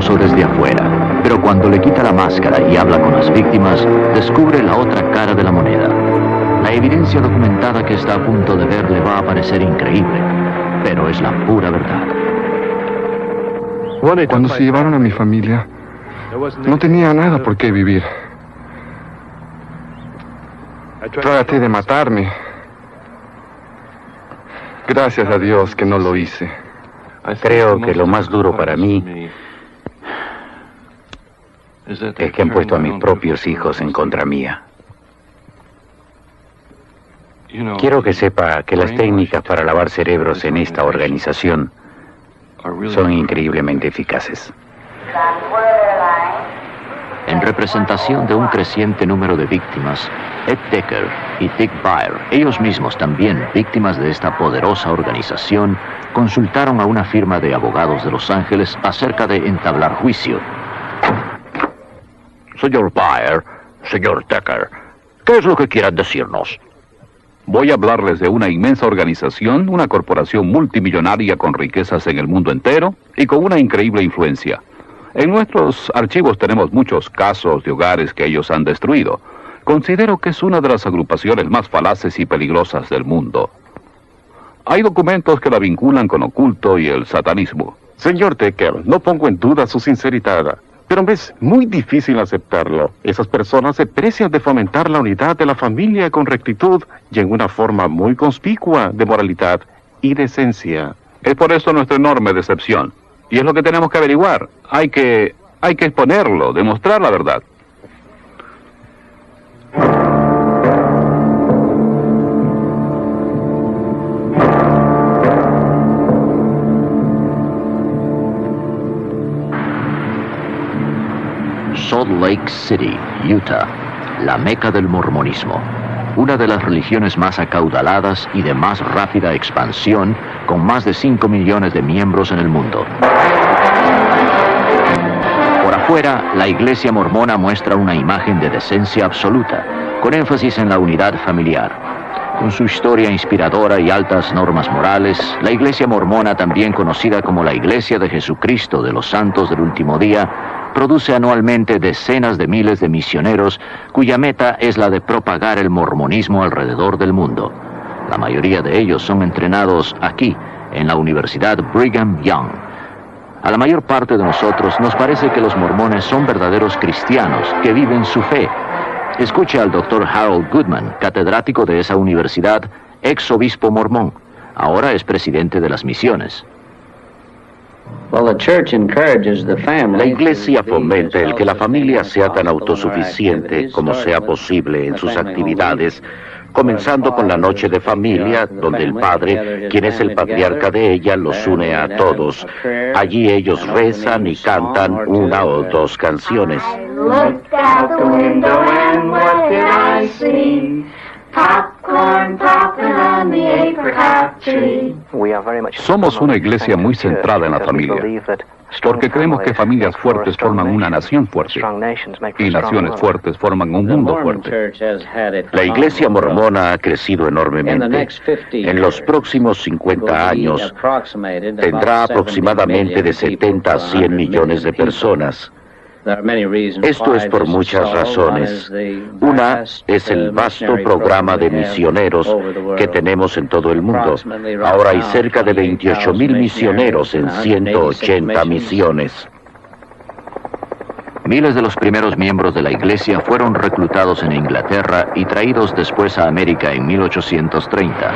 hermoso desde afuera, pero cuando le quita la máscara y habla con las víctimas, descubre la otra cara de la moneda. La evidencia documentada que está a punto de ver le va a parecer increíble, pero es la pura verdad. Cuando se llevaron a mi familia, no tenía nada por qué vivir. Traté de matarme. Gracias a Dios que no lo hice. Creo que lo más duro para mí es que han puesto a mis propios hijos en contra mía. Quiero que sepa que las técnicas para lavar cerebros en esta organización son increíblemente eficaces. En representación de un creciente número de víctimas, Ed Decker y Dick Baer, ellos mismos también víctimas de esta poderosa organización, consultaron a una firma de abogados de Los Ángeles acerca de entablar juicio. Señor Baer, señor Decker, ¿qué es lo que quieran decirnos? Voy a hablarles de una inmensa organización, una corporación multimillonaria con riquezas en el mundo entero y con una increíble influencia. En nuestros archivos tenemos muchos casos de hogares que ellos han destruido. Considero que es una de las agrupaciones más falaces y peligrosas del mundo. Hay documentos que la vinculan con oculto y el satanismo. Señor Decker, no pongo en duda su sinceridad, pero me es muy difícil aceptarlo. Esas personas se precian de fomentar la unidad de la familia con rectitud y en una forma muy conspicua de moralidad y decencia. Es por eso nuestra enorme decepción. Y es lo que tenemos que averiguar. Hay que exponerlo, demostrar la verdad. Salt Lake City, Utah, la meca del mormonismo, una de las religiones más acaudaladas y de más rápida expansión, con más de 5 millones de miembros en el mundo. Por afuera, la iglesia mormona muestra una imagen de decencia absoluta, con énfasis en la unidad familiar. Con su historia inspiradora y altas normas morales, la iglesia mormona, también conocida como la Iglesia de Jesucristo de los Santos del Último Día, produce anualmente decenas de miles de misioneros cuya meta es la de propagar el mormonismo alrededor del mundo. La mayoría de ellos son entrenados aquí, en la Universidad Brigham Young. A la mayor parte de nosotros nos parece que los mormones son verdaderos cristianos que viven su fe. Escuche al Dr. Harold Goodman, catedrático de esa universidad, ex obispo mormón. Ahora es presidente de las misiones. La iglesia fomenta el que la familia sea tan autosuficiente como sea posible en sus actividades, comenzando con la noche de familia, donde el padre, quien es el patriarca de ella, los une a todos. Allí ellos rezan y cantan una o dos canciones. Somos una iglesia muy centrada en la familia, porque creemos que familias fuertes forman una nación fuerte, y naciones fuertes forman un mundo fuerte. La iglesia mormona ha crecido enormemente. En los próximos 50 años tendrá aproximadamente de 70 a 100 millones de personas. Esto es por muchas razones. Una es el vasto programa de misioneros que tenemos en todo el mundo. Ahora hay cerca de 28,000 misioneros en 180 misiones. Miles de los primeros miembros de la iglesia fueron reclutados en Inglaterra y traídos después a América en 1830.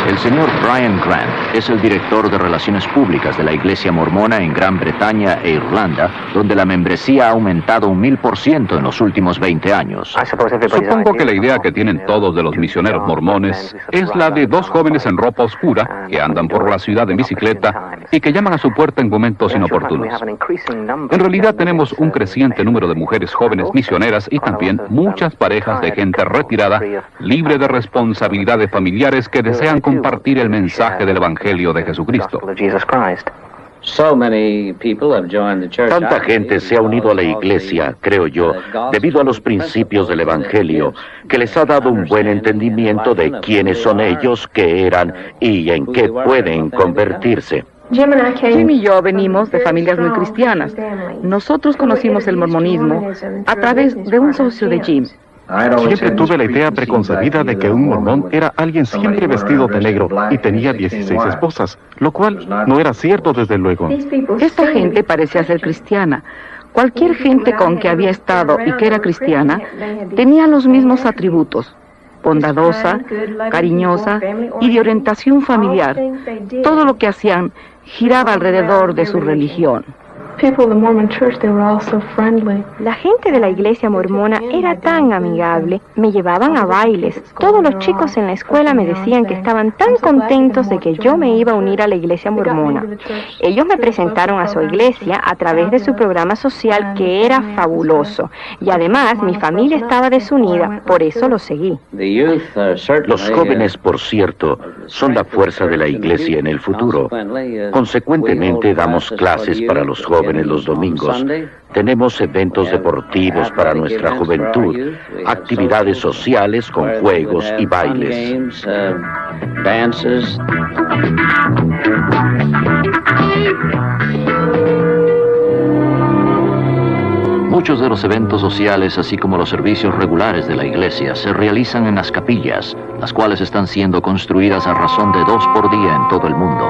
El señor Brian Grant es el director de Relaciones Públicas de la Iglesia Mormona en Gran Bretaña e Irlanda, donde la membresía ha aumentado un 1000% en los últimos 20 años. Supongo que la idea que tienen todos de los misioneros mormones es la de dos jóvenes en ropa oscura que andan por la ciudad en bicicleta y que llaman a su puerta en momentos inoportunos. En realidad tenemos un creciente número de mujeres jóvenes misioneras y también muchas parejas de gente retirada, libre de responsabilidades familiares, que desean compartir el mensaje del Evangelio de Jesucristo. Tanta gente se ha unido a la iglesia, creo yo, debido a los principios del Evangelio, que les ha dado un buen entendimiento de quiénes son ellos, qué eran y en qué pueden convertirse. Jim y yo venimos de familias muy cristianas. Nosotros conocimos el mormonismo a través de un socio de Jim. Siempre tuve la idea preconcebida de que un mormón era alguien siempre vestido de negro y tenía 16 esposas, lo cual no era cierto desde luego. Esta gente parecía ser cristiana. Cualquier gente con que había estado y que era cristiana tenía los mismos atributos: bondadosa, cariñosa y de orientación familiar. Todo lo que hacían giraba alrededor de su religión. La gente de la iglesia mormona era tan amigable, me llevaban a bailes. Todos los chicos en la escuela me decían que estaban tan contentos de que yo me iba a unir a la iglesia mormona. Ellos me presentaron a su iglesia a través de su programa social, que era fabuloso. Y además mi familia estaba desunida, por eso lo seguí. Los jóvenes, por cierto, son la fuerza de la iglesia en el futuro. Consecuentemente, damos clases para los jóvenes los domingos. Tenemos eventos deportivos para nuestra juventud, actividades sociales con juegos y bailes. Muchos de los eventos sociales, así como los servicios regulares de la iglesia, se realizan en las capillas, las cuales están siendo construidas a razón de 2 por día en todo el mundo.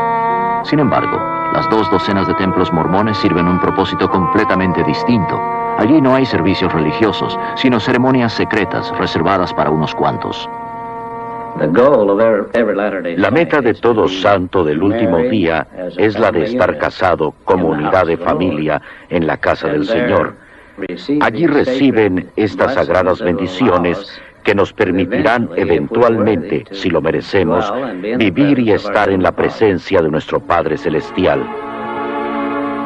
Sin embargo, las 2 docenas de templos mormones sirven un propósito completamente distinto. Allí no hay servicios religiosos, sino ceremonias secretas reservadas para unos cuantos. La meta de todo santo del último día es la de estar casado como unidad de familia en la casa del Señor. Allí reciben estas sagradas bendiciones que nos permitirán eventualmente, si lo merecemos, vivir y estar en la presencia de nuestro Padre Celestial.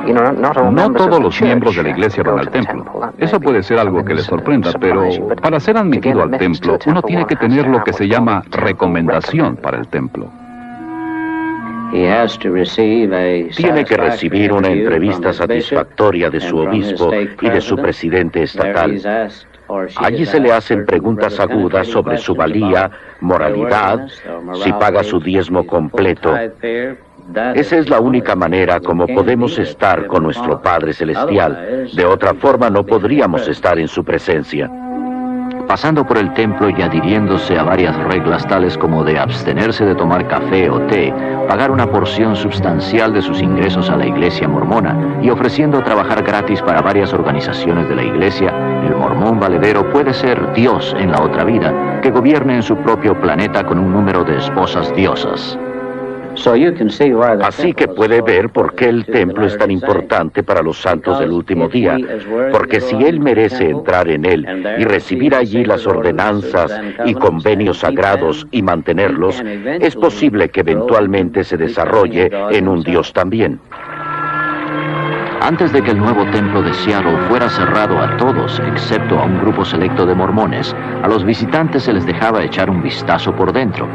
No todos los miembros de la iglesia van al templo. Eso puede ser algo que les sorprenda, pero para ser admitido al templo, uno tiene que tener lo que se llama recomendación para el templo. Tiene que recibir una entrevista satisfactoria de su obispo y de su presidente estatal. Allí se le hacen preguntas agudas sobre su valía, moralidad, si paga su diezmo completo. Esa es la única manera como podemos estar con nuestro Padre Celestial. De otra forma no podríamos estar en su presencia. Pasando por el templo y adhiriéndose a varias reglas tales como de abstenerse de tomar café o té, pagar una porción sustancial de sus ingresos a la iglesia mormona y ofreciendo trabajar gratis para varias organizaciones de la iglesia, el mormón valedero puede ser Dios en la otra vida, que gobierne en su propio planeta con un número de esposas diosas. Así que puede ver por qué el templo es tan importante para los santos del último día, porque si él merece entrar en él y recibir allí las ordenanzas y convenios sagrados y mantenerlos, es posible que eventualmente se desarrolle en un Dios también. Antes de que el nuevo templo de Seattle fuera cerrado a todos, excepto a un grupo selecto de mormones, a los visitantes se les dejaba echar un vistazo por dentro.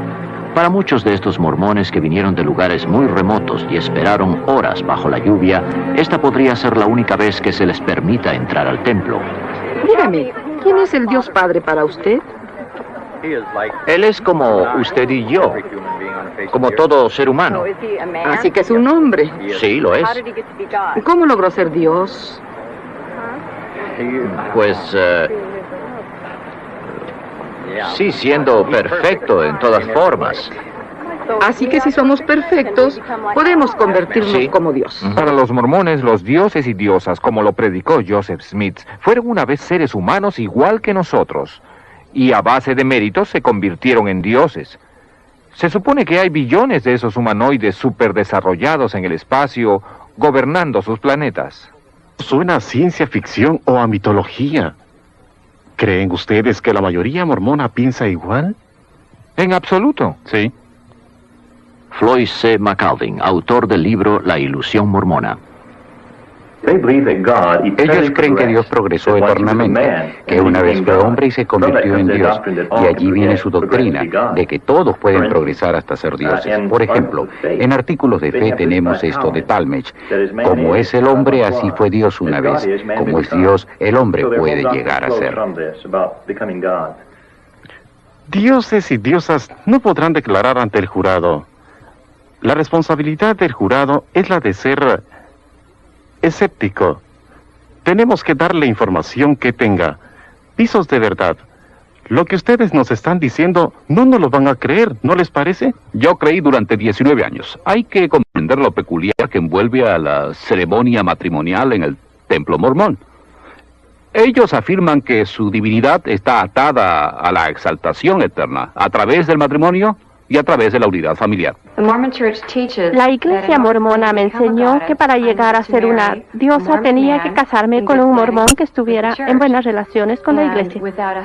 Para muchos de estos mormones que vinieron de lugares muy remotos y esperaron horas bajo la lluvia, esta podría ser la única vez que se les permita entrar al templo. Dígame, ¿quién es el Dios Padre para usted? Él es como usted y yo, como todo ser humano. Así que es un hombre. Sí, lo es. ¿Cómo logró ser Dios? Pues, sí, siendo perfecto en todas formas. Así que si somos perfectos, podemos convertirnos como Dios. Para los mormones, los dioses y diosas, como lo predicó Joseph Smith, fueron una vez seres humanos igual que nosotros, y a base de méritos se convirtieron en dioses. Se supone que hay billones de esos humanoides superdesarrollados en el espacio, gobernando sus planetas. Suena a ciencia ficción o a mitología. ¿Creen ustedes que la mayoría mormona piensa igual? En absoluto, sí. Floyd C. McAlvin, autor del libro La ilusión mormona. Ellos creen que Dios progresó eternamente, que una vez fue hombre y se convirtió en Dios. Y allí viene su doctrina, de que todos pueden progresar hasta ser dioses. Por ejemplo, en artículos de fe tenemos esto de Talmage. Como es el hombre, así fue Dios una vez. Como es Dios, el hombre puede llegar a ser. Dioses y diosas no podrán declarar ante el jurado: La responsabilidad del jurado es la de ser escéptico. Tenemos que darle información que tenga pisos de verdad. Lo que ustedes nos están diciendo no nos lo van a creer, ¿no les parece? Yo creí durante 19 años. Hay que comprender lo peculiar que envuelve a la ceremonia matrimonial en el templo mormón. Ellos afirman que su divinidad está atada a la exaltación eterna a través del matrimonio y a través de la unidad familiar. La iglesia mormona me enseñó que para llegar a ser una diosa tenía que casarme con un mormón que estuviera en buenas relaciones con la iglesia.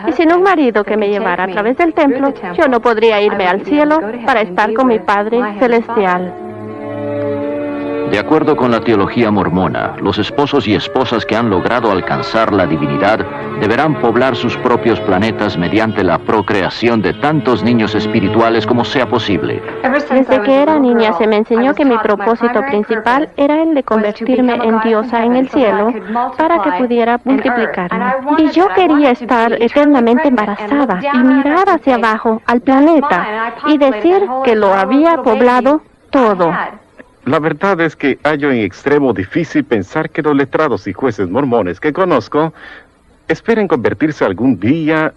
Y sin un marido que me llevara a través del templo, yo no podría irme al cielo para estar con mi Padre Celestial. De acuerdo con la teología mormona, los esposos y esposas que han logrado alcanzar la divinidad deberán poblar sus propios planetas mediante la procreación de tantos niños espirituales como sea posible. Desde que era niña se me enseñó que mi propósito principal era el de convertirme en diosa en el cielo para que pudiera multiplicarme. Y yo quería estar eternamente embarazada y mirar hacia abajo al planeta y decir que lo había poblado todo. La verdad es que hallo en extremo difícil pensar que los letrados y jueces mormones que conozco esperen convertirse algún día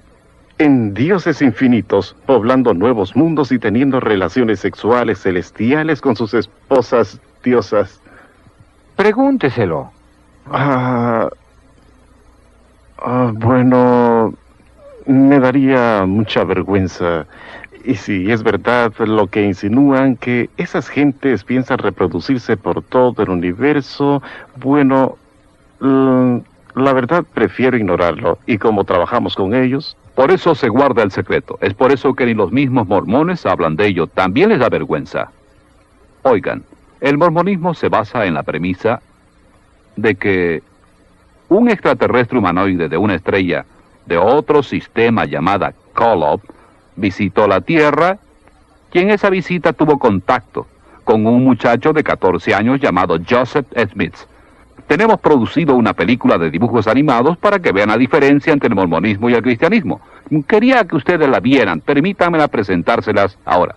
en dioses infinitos, poblando nuevos mundos y teniendo relaciones sexuales celestiales con sus esposas diosas. Pregúnteselo. Bueno, me daría mucha vergüenza. Y si es verdad lo que insinúan, que esas gentes piensan reproducirse por todo el universo, bueno, la verdad prefiero ignorarlo. Y como trabajamos con ellos... Por eso se guarda el secreto. Es por eso que ni los mismos mormones hablan de ello. También les da vergüenza. Oigan, el mormonismo se basa en la premisa de que un extraterrestre humanoide de una estrella de otro sistema llamada Kolob visitó la Tierra, y en esa visita tuvo contacto con un muchacho de 14 años llamado Joseph Smith. Tenemos producido una película de dibujos animados para que vean la diferencia entre el mormonismo y el cristianismo. Quería que ustedes la vieran. Permítanme presentárselas ahora.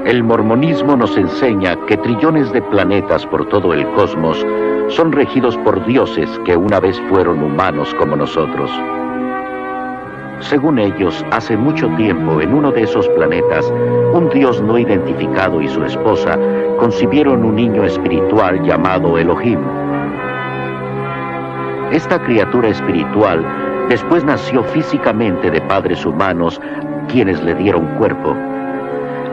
El mormonismo nos enseña que trillones de planetas por todo el cosmos son regidos por dioses que una vez fueron humanos como nosotros. Según ellos, hace mucho tiempo en uno de esos planetas, un dios no identificado y su esposa concibieron un niño espiritual llamado Elohim. Esta criatura espiritual después nació físicamente de padres humanos, quienes le dieron cuerpo.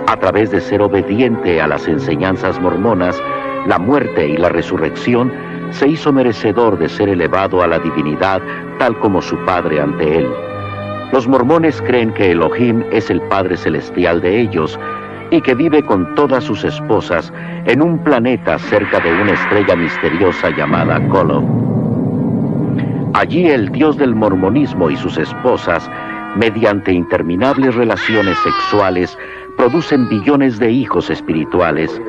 A través de ser obediente a las enseñanzas mormonas, la muerte y la resurrección, se hizo merecedor de ser elevado a la divinidad tal como su padre ante él. Los mormones creen que Elohim es el Padre Celestial de ellos y que vive con todas sus esposas en un planeta cerca de una estrella misteriosa llamada Kolob. Allí el Dios del mormonismo y sus esposas, mediante interminables relaciones sexuales, producen billones de hijos espirituales.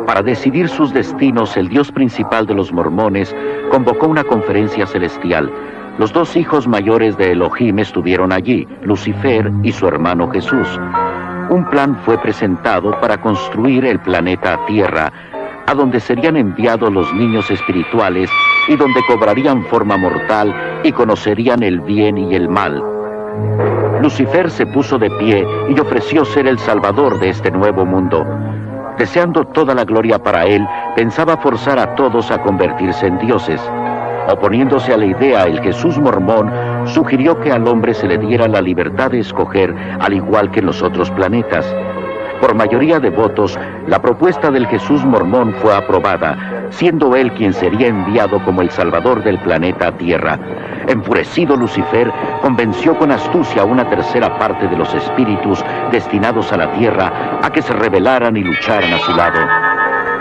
Para decidir sus destinos, el Dios principal de los mormones convocó una conferencia celestial. Los dos hijos mayores de Elohim estuvieron allí, Lucifer y su hermano Jesús. Un plan fue presentado para construir el planeta Tierra, a donde serían enviados los niños espirituales y donde cobrarían forma mortal y conocerían el bien y el mal. Lucifer se puso de pie y ofreció ser el salvador de este nuevo mundo. Deseando toda la gloria para él, pensaba forzar a todos a convertirse en dioses. Oponiéndose a la idea, el Jesús mormón sugirió que al hombre se le diera la libertad de escoger, al igual que en los otros planetas. Por mayoría de votos, la propuesta del Jesús mormón fue aprobada, siendo él quien sería enviado como el salvador del planeta Tierra. Enfurecido, Lucifer convenció con astucia a una tercera parte de los espíritus destinados a la Tierra a que se rebelaran y lucharan a su lado.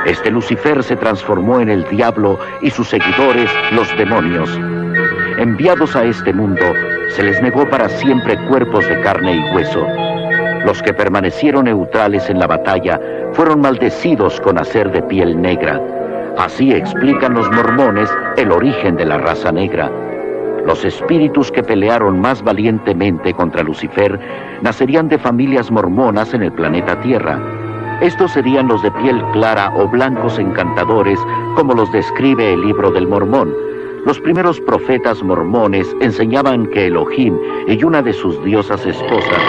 Este Lucifer se transformó en el diablo y sus seguidores, los demonios. Enviados a este mundo, se les negó para siempre cuerpos de carne y hueso. Los que permanecieron neutrales en la batalla fueron maldecidos con hacer de piel negra. Así explican los mormones el origen de la raza negra. Los espíritus que pelearon más valientemente contra Lucifer nacerían de familias mormonas en el planeta Tierra. Estos serían los de piel clara o blancos encantadores, como los describe el Libro del Mormón. Los primeros profetas mormones enseñaban que Elohim y una de sus diosas esposas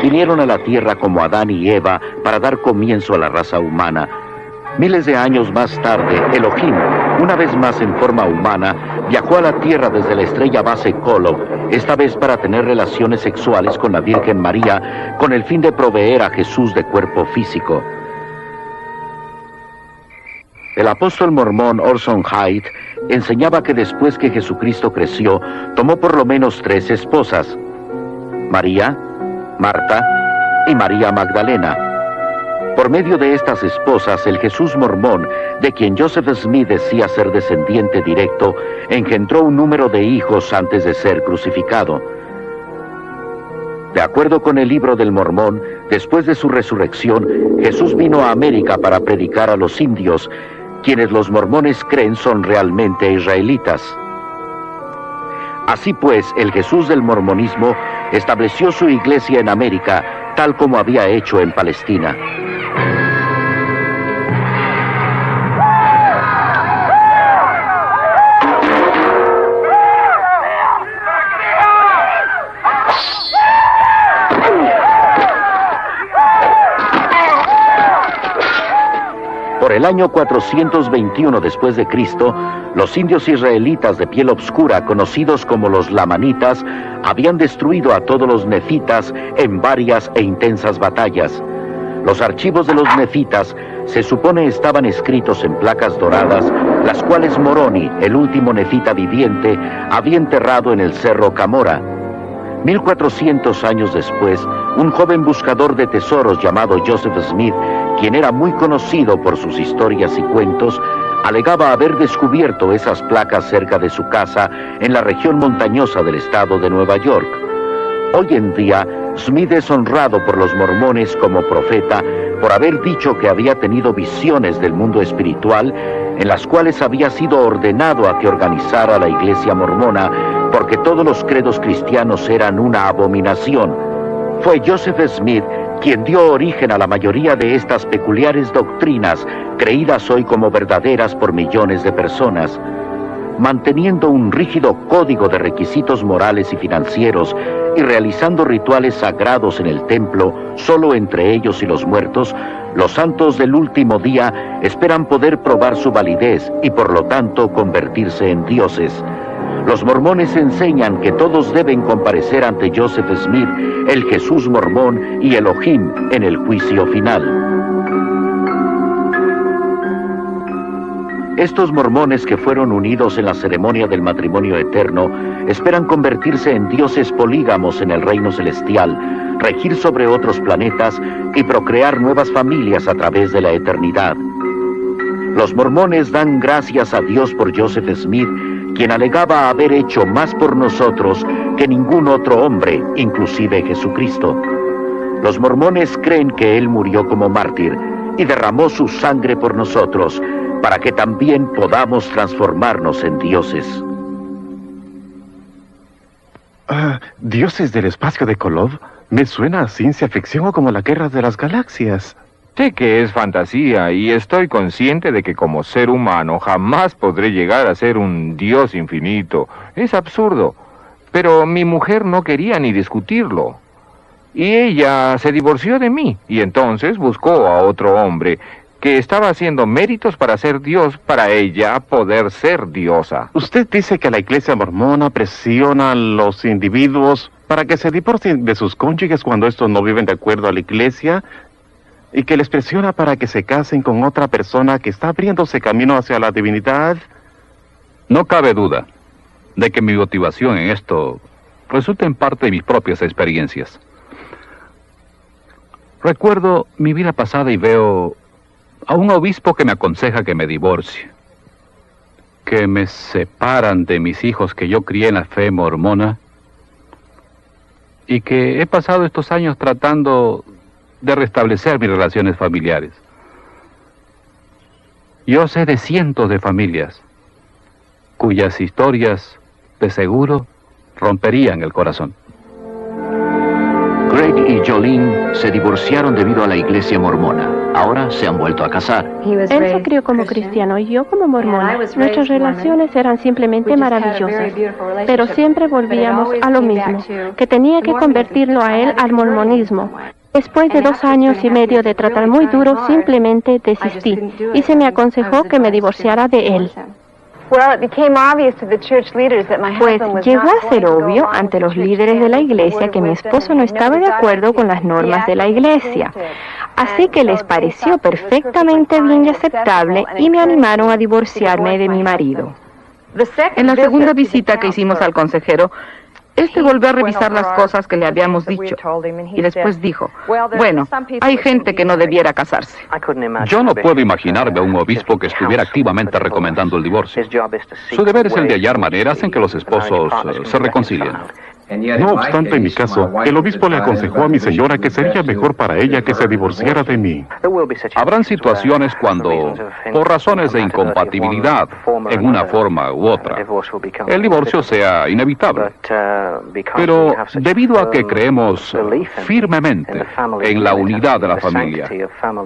vinieron a la tierra como Adán y Eva para dar comienzo a la raza humana. Miles de años más tarde, Elohim, una vez más en forma humana, viajó a la tierra desde la estrella base Kolob, esta vez para tener relaciones sexuales con la Virgen María, con el fin de proveer a Jesús de cuerpo físico. El apóstol mormón Orson Hyde enseñaba que después que Jesucristo creció, tomó por lo menos 3 esposas: María, Marta y María Magdalena. Por medio de estas esposas, el Jesús mormón, de quien Joseph Smith decía ser descendiente directo, engendró un número de hijos antes de ser crucificado. De acuerdo con el Libro del Mormón, después de su resurrección, Jesús vino a América para predicar a los indios, quienes los mormones creen son realmente israelitas. Así pues, el Jesús del mormonismo estableció su iglesia en América, tal como había hecho en Palestina. Por el año 421 después de Cristo, los indios israelitas de piel oscura, conocidos como los lamanitas, habían destruido a todos los nefitas en varias e intensas batallas. Los archivos de los nefitas se supone estaban escritos en placas doradas, las cuales Moroni, el último nefita viviente, había enterrado en el cerro Camora. 1400 años después, un joven buscador de tesoros llamado Joseph Smith, quien era muy conocido por sus historias y cuentos, alegaba haber descubierto esas placas cerca de su casa en la región montañosa del estado de Nueva York. Hoy en día, Smith es honrado por los mormones como profeta por haber dicho que había tenido visiones del mundo espiritual, en las cuales había sido ordenado a que organizara la iglesia mormona, porque todos los credos cristianos eran una abominación. Fue Joseph Smith quien dio origen a la mayoría de estas peculiares doctrinas, creídas hoy como verdaderas por millones de personas. Manteniendo un rígido código de requisitos morales y financieros y realizando rituales sagrados en el templo, solo entre ellos y los muertos, los santos del último día esperan poder probar su validez y por lo tanto convertirse en dioses. Los mormones enseñan que todos deben comparecer ante Joseph Smith, el Jesús mormón y Elohim en el juicio final. Estos mormones que fueron unidos en la ceremonia del matrimonio eterno esperan convertirse en dioses polígamos en el reino celestial, regir sobre otros planetas y procrear nuevas familias a través de la eternidad. Los mormones dan gracias a Dios por Joseph Smith, quien alegaba haber hecho más por nosotros que ningún otro hombre, inclusive Jesucristo. Los mormones creen que él murió como mártir y derramó su sangre por nosotros, para que también podamos transformarnos en dioses. ¿Dioses del espacio de Kolob? Me suena a ciencia ficción o como la Guerra de las Galaxias. Sé que es fantasía y estoy consciente de que como ser humano jamás podré llegar a ser un dios infinito. Es absurdo. Pero mi mujer no quería ni discutirlo. Y ella se divorció de mí y entonces buscó a otro hombre que estaba haciendo méritos para ser Dios, para ella poder ser diosa. Usted dice que la iglesia mormona presiona a los individuos para que se divorcien de sus cónyuges cuando estos no viven de acuerdo a la iglesia, y que les presiona para que se casen con otra persona que está abriéndose camino hacia la divinidad. No cabe duda de que mi motivación en esto resulta en parte de mis propias experiencias. Recuerdo mi vida pasada y veo a un obispo que me aconseja que me divorcie, que me separan de mis hijos que yo crié en la fe mormona, y que he pasado estos años tratando de restablecer mis relaciones familiares. Yo sé de cientos de familias cuyas historias, de seguro, romperían el corazón. Greg y Jolene se divorciaron debido a la iglesia mormona. Ahora se han vuelto a casar. Él se crió como cristiano y yo como mormona. Nuestras relaciones eran simplemente maravillosas, pero siempre volvíamos a lo mismo, que tenía que convertirlo a él al mormonismo. Después de 2 años y medio de tratar muy duro, simplemente desistí y se me aconsejó que me divorciara de él. Pues llegó a ser obvio ante los líderes de la iglesia que mi esposo no estaba de acuerdo con las normas de la iglesia. Así que les pareció perfectamente bien y aceptable y me animaron a divorciarme de mi marido. En la segunda visita que hicimos al consejero, este volvió a revisar las cosas que le habíamos dicho y después dijo, bueno, hay gente que no debiera casarse. Yo no puedo imaginarme a un obispo que estuviera activamente recomendando el divorcio. Su deber es el de hallar maneras en que los esposos se reconcilien. No obstante, en mi caso, el obispo le aconsejó a mi señora que sería mejor para ella que se divorciara de mí. Habrán situaciones cuando, por razones de incompatibilidad, en una forma u otra, el divorcio sea inevitable. Pero debido a que creemos firmemente en la unidad de la familia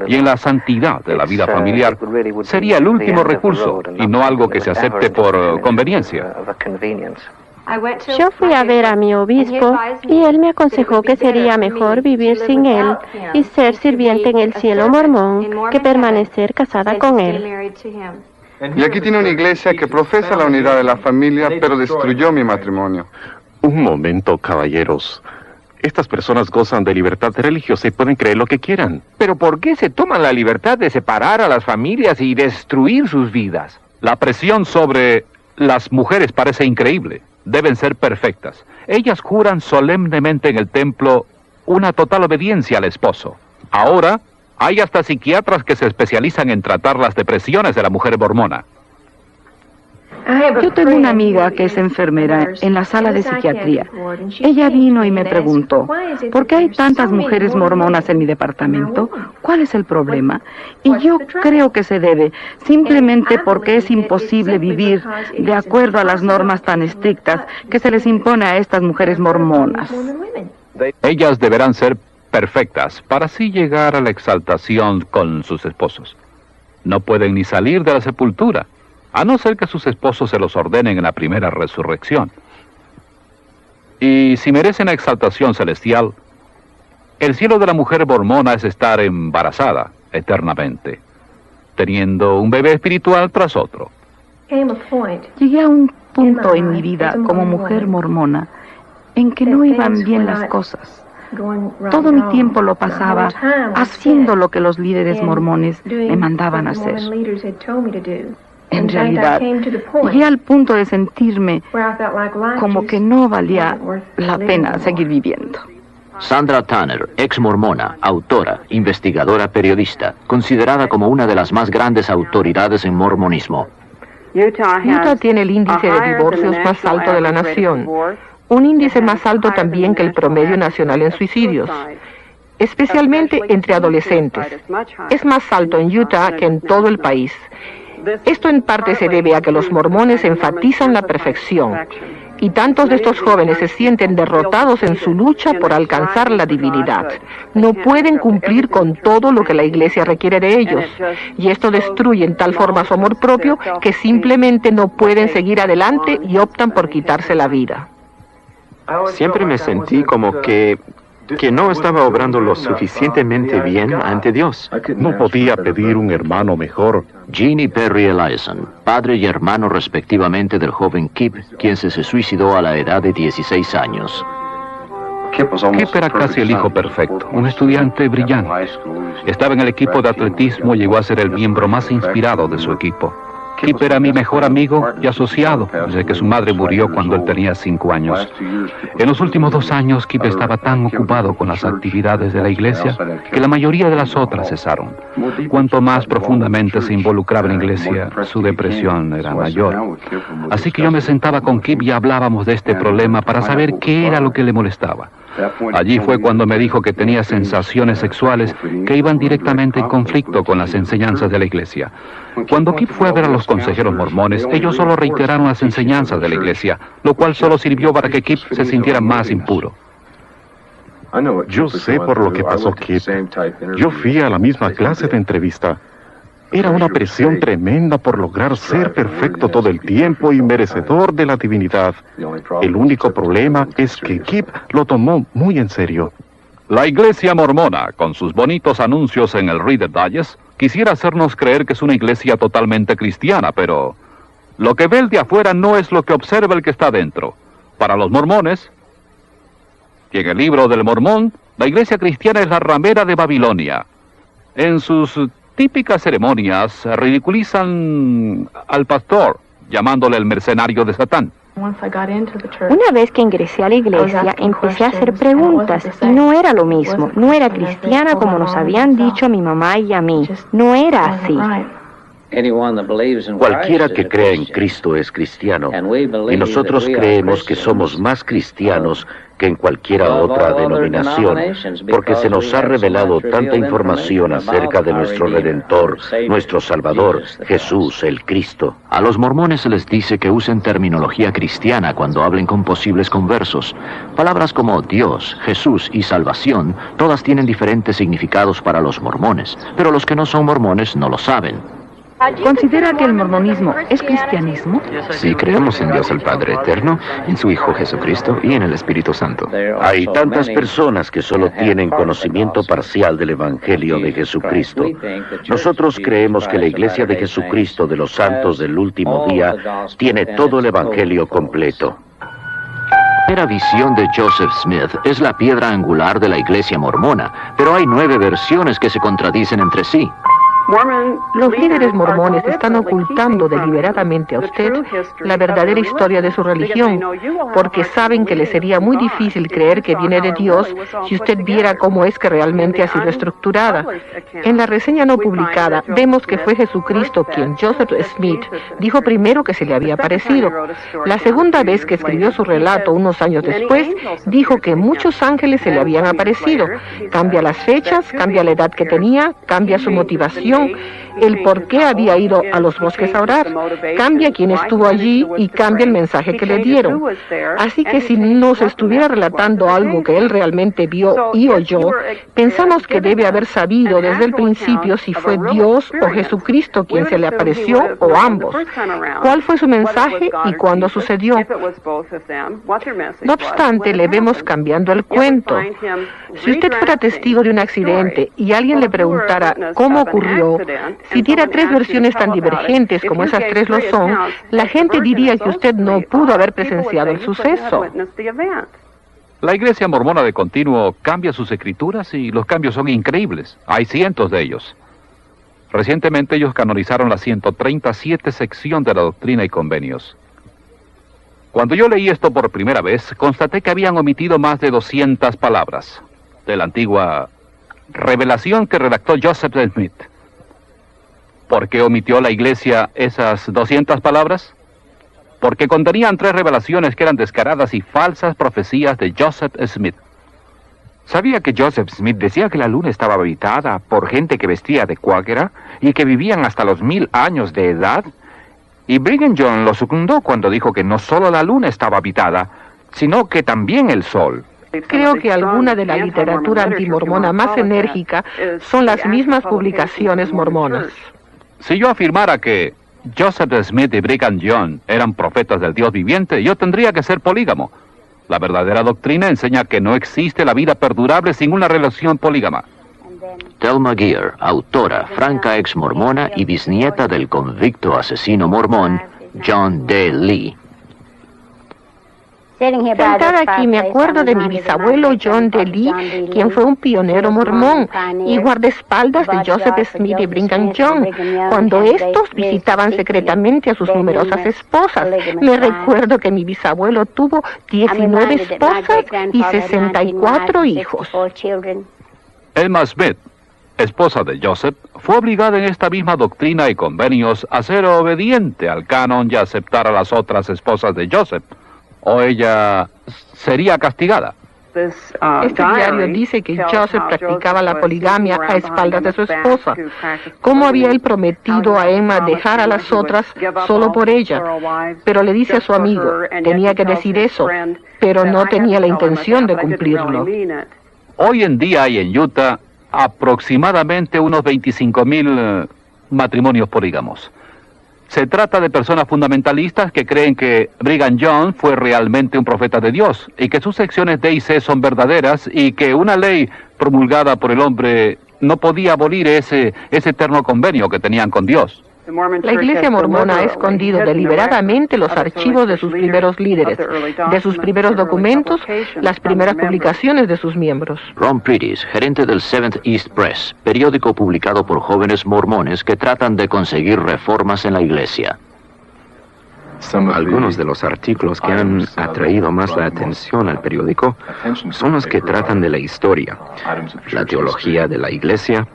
y en la santidad de la vida familiar, sería el último recurso y no algo que se acepte por conveniencia. Yo fui a ver a mi obispo y él me aconsejó que sería mejor vivir sin él y ser sirviente en el cielo mormón que permanecer casada con él. Y aquí tiene una iglesia que profesa la unidad de la familia, pero destruyó mi matrimonio. Un momento, caballeros. Estas personas gozan de libertad religiosa y pueden creer lo que quieran. Pero ¿por qué se toman la libertad de separar a las familias y destruir sus vidas? La presión sobre las mujeres parece increíble. Deben ser perfectas. Ellas juran solemnemente en el templo una total obediencia al esposo. Ahora, hay hasta psiquiatras que se especializan en tratar las depresiones de la mujer mormona. Yo tengo una amiga que es enfermera en la sala de psiquiatría. Ella vino y me preguntó, ¿por qué hay tantas mujeres mormonas en mi departamento? ¿Cuál es el problema? Y yo creo que se debe simplemente porque es imposible vivir de acuerdo a las normas tan estrictas que se les impone a estas mujeres mormonas. Ellas deberán ser perfectas para así llegar a la exaltación con sus esposos. No pueden ni salir de la sepultura, a no ser que sus esposos se los ordenen en la primera resurrección. Y si merecen la exaltación celestial, el cielo de la mujer mormona es estar embarazada eternamente, teniendo un bebé espiritual tras otro. Llegué a un punto en mi vida como mujer mormona en que no iban bien las cosas. Todo mi tiempo lo pasaba haciendo lo que los líderes mormones me mandaban hacer. En realidad, llegué al punto de sentirme como que no valía la pena seguir viviendo. Sandra Tanner, ex mormona, autora, investigadora, periodista, considerada como una de las más grandes autoridades en mormonismo. Utah tiene el índice de divorcios más alto de la nación, un índice más alto también que el promedio nacional en suicidios, especialmente entre adolescentes. Es más alto en Utah que en todo el país. Esto en parte se debe a que los mormones enfatizan la perfección, y tantos de estos jóvenes se sienten derrotados en su lucha por alcanzar la divinidad. No pueden cumplir con todo lo que la iglesia requiere de ellos, y esto destruye en tal forma su amor propio que simplemente no pueden seguir adelante y optan por quitarse la vida. Siempre me sentí como que no estaba obrando lo suficientemente bien ante Dios. No podía pedir un hermano mejor. Gene y Perry Eliason, padre y hermano respectivamente del joven Kip, quien se suicidó a la edad de 16 años. Kip era casi el hijo perfecto, un estudiante brillante. Estaba en el equipo de atletismo y llegó a ser el miembro más inspirado de su equipo. Kip era mi mejor amigo y asociado desde que su madre murió cuando él tenía 5 años. En los últimos 2 años, Kip estaba tan ocupado con las actividades de la iglesia que la mayoría de las otras cesaron. Cuanto más profundamente se involucraba en la iglesia, su depresión era mayor. Así que yo me sentaba con Kip y hablábamos de este problema para saber qué era lo que le molestaba. Allí fue cuando me dijo que tenía sensaciones sexuales que iban directamente en conflicto con las enseñanzas de la iglesia. Cuando Kip fue a ver a los consejeros mormones, ellos solo reiteraron las enseñanzas de la iglesia, lo cual solo sirvió para que Kip se sintiera más impuro. Yo sé por lo que pasó Kip. Yo fui a la misma clase de entrevista. Era una presión tremenda por lograr ser perfecto todo el tiempo y merecedor de la divinidad. El único problema es que Kip lo tomó muy en serio. La iglesia mormona, con sus bonitos anuncios en el Reader Digest, quisiera hacernos creer que es una iglesia totalmente cristiana, pero lo que ve el de afuera no es lo que observa el que está dentro. Para los mormones, y en el libro del Mormón, la iglesia cristiana es la ramera de Babilonia. En sus típicas ceremonias ridiculizan al pastor, llamándole el mercenario de Satán. Una vez que ingresé a la iglesia, empecé a hacer preguntas y no era lo mismo. No era cristiana como nos habían dicho a mi mamá y a mí. No era así. Cualquiera que crea en Cristo es cristiano, y nosotros creemos que somos más cristianos que en cualquiera otra denominación, porque se nos ha revelado tanta información acerca de nuestro Redentor, nuestro Salvador, Jesús, el Cristo. A los mormones se les dice que usen terminología cristiana cuando hablen con posibles conversos. Palabras como Dios, Jesús y salvación, todas tienen diferentes significados para los mormones, pero los que no son mormones no lo saben. ¿Considera que el mormonismo es cristianismo? Sí, creemos en Dios el Padre Eterno, en su Hijo Jesucristo y en el Espíritu Santo. Hay tantas personas que solo tienen conocimiento parcial del Evangelio de Jesucristo. Nosotros creemos que la Iglesia de Jesucristo de los Santos del Último Día tiene todo el Evangelio completo. La primera visión de Joseph Smith es la piedra angular de la iglesia mormona, pero hay 9 versiones que se contradicen entre sí. Los líderes mormones están ocultando deliberadamente a usted la verdadera historia de su religión, porque saben que le sería muy difícil creer que viene de Dios si usted viera cómo es que realmente ha sido estructurada. En la reseña no publicada vemos que fue Jesucristo quien Joseph Smith dijo primero que se le había aparecido. La segunda vez que escribió su relato unos años después, dijo que muchos ángeles se le habían aparecido. Cambia las fechas, cambia la edad que tenía, cambia su motivación, el por qué había ido a los bosques a orar, cambia quién estuvo allí y cambia el mensaje que le dieron. Así que si nos estuviera relatando algo que él realmente vio y oyó, pensamos que debe haber sabido desde el principio si fue Dios o Jesucristo quien se le apareció o ambos. ¿Cuál fue su mensaje y cuándo sucedió? No obstante, le vemos cambiando el cuento. Si usted fuera testigo de un accidente y alguien le preguntara cómo ocurrió, si diera 3 versiones tan divergentes como esas 3 lo son, la gente diría que usted no pudo haber presenciado el suceso. La iglesia mormona de continuo cambia sus escrituras y los cambios son increíbles. Hay cientos de ellos. Recientemente ellos canonizaron la 137 sección de la Doctrina y Convenios. Cuando yo leí esto por primera vez, constaté que habían omitido más de 200 palabras de la antigua revelación que redactó Joseph Smith. ¿Por qué omitió la iglesia esas 200 palabras? Porque contenían 3 revelaciones que eran descaradas y falsas profecías de Joseph Smith. ¿Sabía que Joseph Smith decía que la luna estaba habitada por gente que vestía de cuáquera y que vivían hasta los 1000 años de edad? Y Brigham Young lo secundó cuando dijo que no solo la luna estaba habitada, sino que también el sol. Creo que alguna de la literatura antimormona más enérgica son las mismas publicaciones mormonas. Si yo afirmara que Joseph Smith y Brigham Young eran profetas del Dios viviente, yo tendría que ser polígamo. La verdadera doctrina enseña que no existe la vida perdurable sin una relación polígama. Thelma Gear, autora, franca ex mormona y bisnieta del convicto asesino mormón John D. Lee. Sentada aquí me acuerdo de mi bisabuelo John D. Lee, quien fue un pionero mormón y guardaespaldas de Joseph Smith y Brigham Young, cuando estos visitaban secretamente a sus numerosas esposas. Me recuerdo que mi bisabuelo tuvo 19 esposas y 64 hijos. Emma Smith, esposa de Joseph, fue obligada en esta misma doctrina y convenios a ser obediente al canon y aceptar a las otras esposas de Joseph, o ella sería castigada. Este diario dice que Joseph practicaba la poligamia a espaldas de su esposa. ¿Cómo había él prometido a Emma dejar a las otras solo por ella? Pero le dice a su amigo, tenía que decir eso, pero no tenía la intención de cumplirlo. Hoy en día hay en Utah aproximadamente unos 25,000 matrimonios polígamos. Se trata de personas fundamentalistas que creen que Brigham Young fue realmente un profeta de Dios y que sus secciones D y C son verdaderas y que una ley promulgada por el hombre no podía abolir ese eterno convenio que tenían con Dios. La Iglesia mormona ha escondido deliberadamente los archivos de sus primeros líderes, de sus primeros documentos, las primeras publicaciones de sus miembros. Ron Pritis, gerente del Seventh East Press, periódico publicado por jóvenes mormones que tratan de conseguir reformas en la Iglesia. Algunos de los artículos que han atraído más la atención al periódico son los que tratan de la historia, la teología de la Iglesia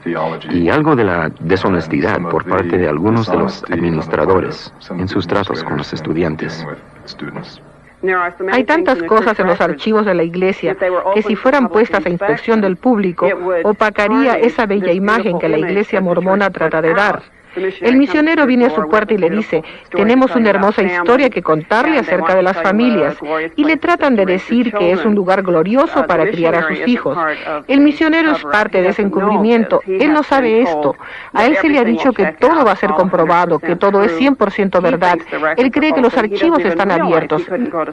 y algo de la deshonestidad por parte de algunos de los administradores en sus tratos con los estudiantes. Hay tantas cosas en los archivos de la Iglesia que si fueran puestas a inspección del público, opacaría esa bella imagen que la Iglesia mormona trata de dar. El misionero viene a su puerta y le dice, tenemos una hermosa historia que contarle acerca de las familias, y le tratan de decir que es un lugar glorioso para criar a sus hijos. El misionero es parte de ese encubrimiento, él no sabe esto. A él se le ha dicho que todo va a ser comprobado, que todo es 100% verdad. Él cree que los archivos están abiertos.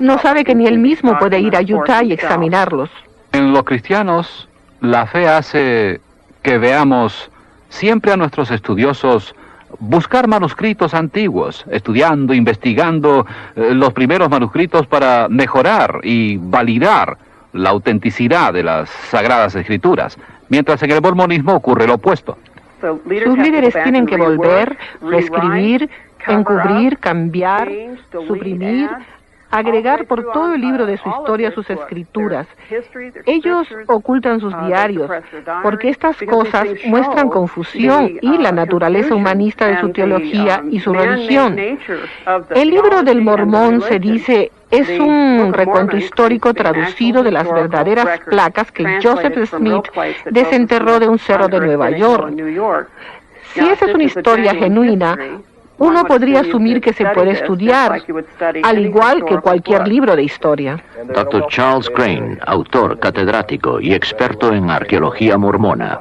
No sabe que ni él mismo puede ir a Utah y examinarlos. En los cristianos, la fe hace que veamos siempre a nuestros estudiosos buscar manuscritos antiguos, estudiando, investigando los primeros manuscritos para mejorar y validar la autenticidad de las Sagradas Escrituras, mientras en el mormonismo ocurre lo opuesto. Sus líderes tienen que volver, reescribir, encubrir, cambiar, suprimir, agregar por todo el libro de su historia sus escrituras. Ellos ocultan sus diarios, porque estas cosas muestran confusión y la naturaleza humanista de su teología y su religión. El libro del Mormón, se dice, es un recuento histórico traducido de las verdaderas placas que Joseph Smith desenterró de un cerro de Nueva York. Si esa es una historia genuina, uno podría asumir que se puede estudiar, al igual que cualquier libro de historia. Dr. Charles Crane, autor, catedrático y experto en arqueología mormona.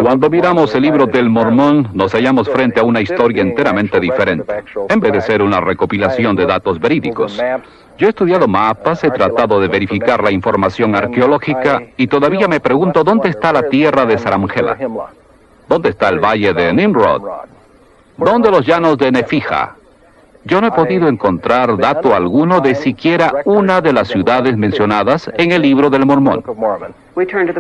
Cuando miramos el libro del Mormón, nos hallamos frente a una historia enteramente diferente, en vez de ser una recopilación de datos verídicos. Yo he estudiado mapas, he tratado de verificar la información arqueológica y todavía me pregunto dónde está la tierra de Saramgela, dónde está el valle de Nimrod, ¿dónde los llanos de Nefija? Yo no he podido encontrar dato alguno de siquiera una de las ciudades mencionadas en el libro del Mormón.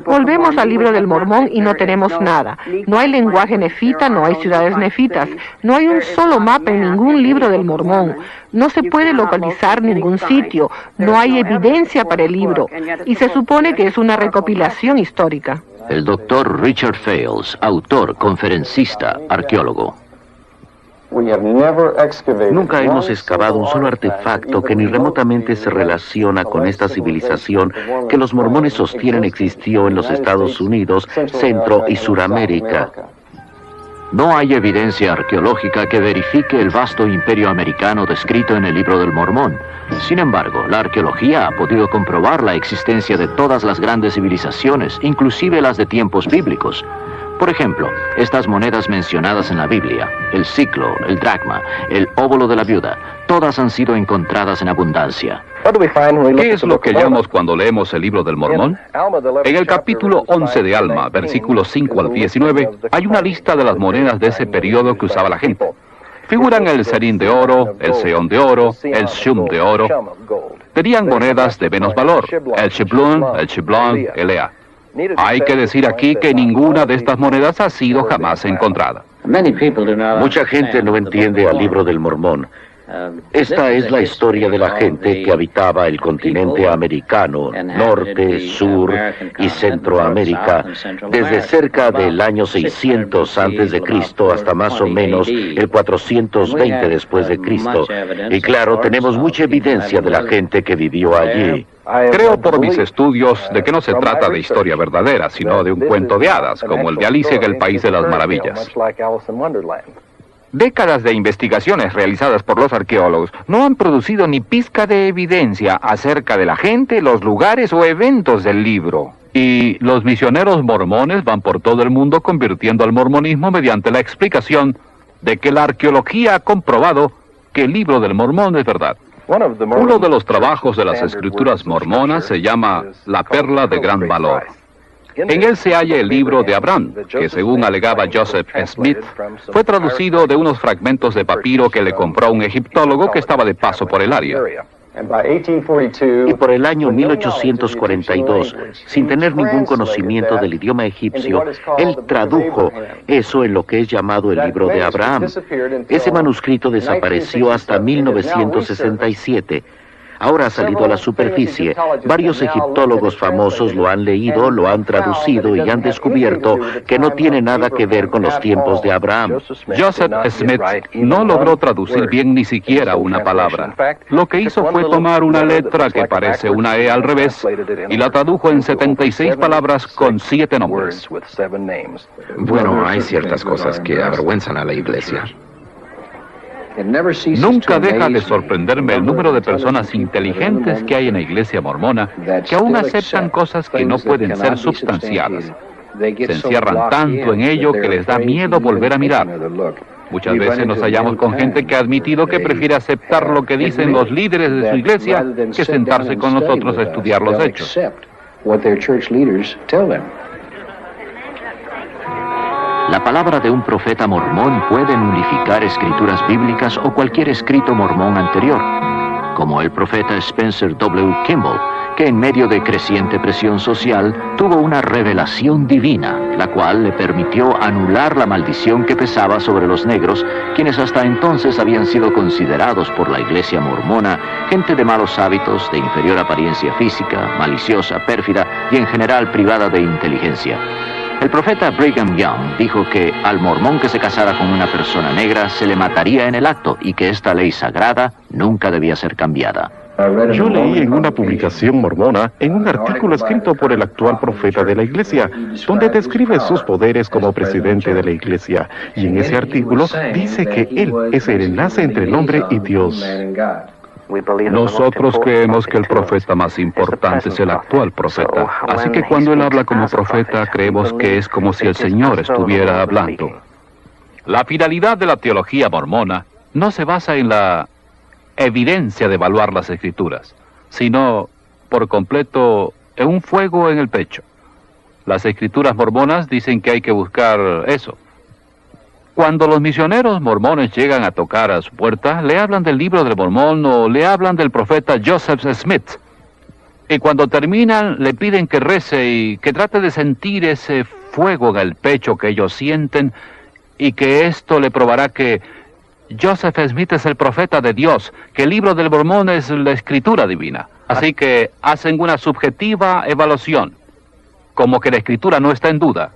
Volvemos al libro del Mormón y no tenemos nada. No hay lenguaje nefita, no hay ciudades nefitas. No hay un solo mapa en ningún libro del Mormón. No se puede localizar ningún sitio. No hay evidencia para el libro. Y se supone que es una recopilación histórica. El doctor Richard Fales, autor, conferencista, arqueólogo. Nunca hemos excavado un solo artefacto que ni remotamente se relaciona con esta civilización que los mormones sostienen existió en los Estados Unidos, Centro y Suramérica. No hay evidencia arqueológica que verifique el vasto imperio americano descrito en el libro del Mormón. Sin embargo, la arqueología ha podido comprobar la existencia de todas las grandes civilizaciones, inclusive las de tiempos bíblicos. Por ejemplo, estas monedas mencionadas en la Biblia, el siclo, el dracma, el óvulo de la viuda, todas han sido encontradas en abundancia. ¿Qué es lo que hallamos cuando leemos el libro del Mormón? En el capítulo 11 de Alma, versículos 5 al 19, hay una lista de las monedas de ese periodo que usaba la gente. Figuran el serín de oro, el seón de oro, el shum de oro. Tenían monedas de menos valor, el shiblon, el ea. Hay que decir aquí que ninguna de estas monedas ha sido jamás encontrada. Mucha gente no entiende al libro del Mormón. Esta es la historia de la gente que habitaba el continente americano, Norte, Sur y Centroamérica, desde cerca del año 600 a.C. hasta más o menos el 420 después de Cristo. Y claro, tenemos mucha evidencia de la gente que vivió allí. Creo por mis estudios de que no se trata de historia verdadera, sino de un cuento de hadas, como el de Alicia en el País de las Maravillas. Décadas de investigaciones realizadas por los arqueólogos no han producido ni pizca de evidencia acerca de la gente, los lugares o eventos del libro. Y los misioneros mormones van por todo el mundo convirtiendo al mormonismo mediante la explicación de que la arqueología ha comprobado que el libro del Mormón es verdad. Uno de los trabajos de las escrituras mormonas se llama La Perla de Gran Valor. En él se halla el libro de Abraham, que según alegaba Joseph Smith, fue traducido de unos fragmentos de papiro que le compró un egiptólogo que estaba de paso por el área. Y por el año 1842, sin tener ningún conocimiento del idioma egipcio, él tradujo eso en lo que es llamado el libro de Abraham. Ese manuscrito desapareció hasta 1967. Ahora ha salido a la superficie. Varios egiptólogos famosos lo han leído, lo han traducido y han descubierto que no tiene nada que ver con los tiempos de Abraham. Joseph Smith no logró traducir bien ni siquiera una palabra. Lo que hizo fue tomar una letra que parece una E al revés y la tradujo en 76 palabras con 7 nombres. Bueno, hay ciertas cosas que avergüenzan a la Iglesia. Nunca deja de sorprenderme el número de personas inteligentes que hay en la Iglesia mormona que aún aceptan cosas que no pueden ser sustanciadas. Se encierran tanto en ello que les da miedo volver a mirar. Muchas veces nos hallamos con gente que ha admitido que prefiere aceptar lo que dicen los líderes de su iglesia que sentarse con nosotros a estudiar los hechos. La palabra de un profeta mormón puede nulificar escrituras bíblicas o cualquier escrito mormón anterior, como el profeta Spencer W. Kimball, que en medio de creciente presión social tuvo una revelación divina, la cual le permitió anular la maldición que pesaba sobre los negros, quienes hasta entonces habían sido considerados por la Iglesia mormona gente de malos hábitos, de inferior apariencia física, maliciosa, pérfida y en general privada de inteligencia. El profeta Brigham Young dijo que al mormón que se casara con una persona negra se le mataría en el acto y que esta ley sagrada nunca debía ser cambiada. Yo leí en una publicación mormona, en un artículo escrito por el actual profeta de la Iglesia, donde describe sus poderes como presidente de la Iglesia. Y en ese artículo dice que él es el enlace entre el hombre y Dios. Nosotros creemos que el profeta más importante es el actual profeta. Así que cuando él habla como profeta, creemos que es como si el Señor estuviera hablando. La finalidad de la teología mormona no se basa en la evidencia de evaluar las escrituras, sino por completo en un fuego en el pecho. Las escrituras mormonas dicen que hay que buscar eso. Cuando los misioneros mormones llegan a tocar a su puerta, le hablan del libro del Mormón o le hablan del profeta Joseph Smith. Y cuando terminan, le piden que rece y que trate de sentir ese fuego en el pecho que ellos sienten y que esto le probará que Joseph Smith es el profeta de Dios, que el libro del Mormón es la escritura divina. Así que hacen una subjetiva evaluación, como que la escritura no está en duda.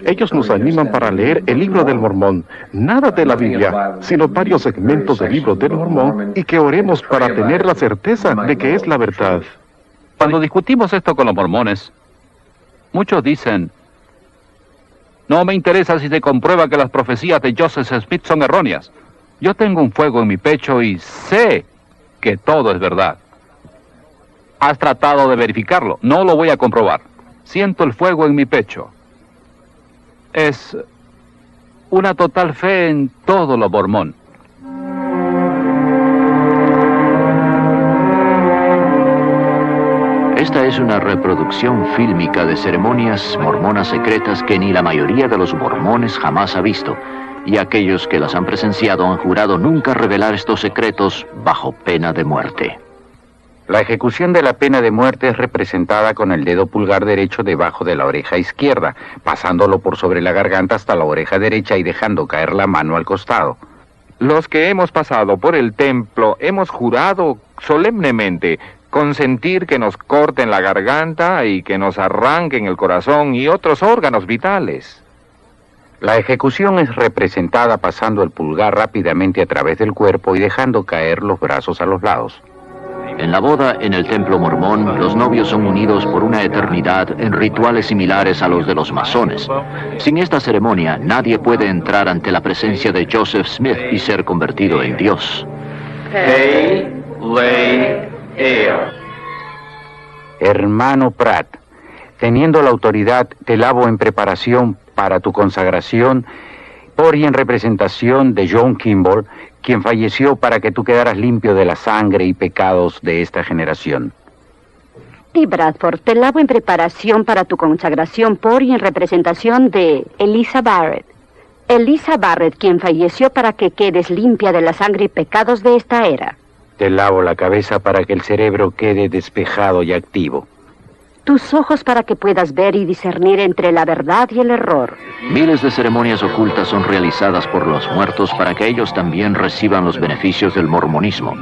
Ellos nos animan para leer el libro del Mormón, nada de la Biblia, sino varios segmentos del libro del Mormón y que oremos para tener la certeza de que es la verdad. Cuando discutimos esto con los mormones, muchos dicen, no me interesa si se comprueba que las profecías de Joseph Smith son erróneas. Yo tengo un fuego en mi pecho y sé que todo es verdad. ¿Has tratado de verificarlo? No lo voy a comprobar. Siento el fuego en mi pecho. Es una total fe en todo lo mormón. Esta es una reproducción fílmica de ceremonias mormonas secretas que ni la mayoría de los mormones jamás ha visto, y aquellos que las han presenciado han jurado nunca revelar estos secretos bajo pena de muerte. La ejecución de la pena de muerte es representada con el dedo pulgar derecho debajo de la oreja izquierda, pasándolo por sobre la garganta hasta la oreja derecha y dejando caer la mano al costado. Los que hemos pasado por el templo hemos jurado solemnemente consentir que nos corten la garganta y que nos arranquen el corazón y otros órganos vitales. La ejecución es representada pasando el pulgar rápidamente a través del cuerpo y dejando caer los brazos a los lados. En la boda en el templo mormón, los novios son unidos por una eternidad en rituales similares a los de los masones. Sin esta ceremonia, nadie puede entrar ante la presencia de Joseph Smith y ser convertido en Dios. Hermano Pratt, teniendo la autoridad, te lavo en preparación para tu consagración por y en representación de John Kimball, quien falleció para que tú quedaras limpio de la sangre y pecados de esta generación. Y Bradford, te lavo en preparación para tu consagración por y en representación de Eliza Barrett. Eliza Barrett, quien falleció para que quedes limpia de la sangre y pecados de esta era. Te lavo la cabeza para que el cerebro quede despejado y activo. Tus ojos para que puedas ver y discernir entre la verdad y el error. Miles de ceremonias ocultas son realizadas por los muertos para que ellos también reciban los beneficios del mormonismo.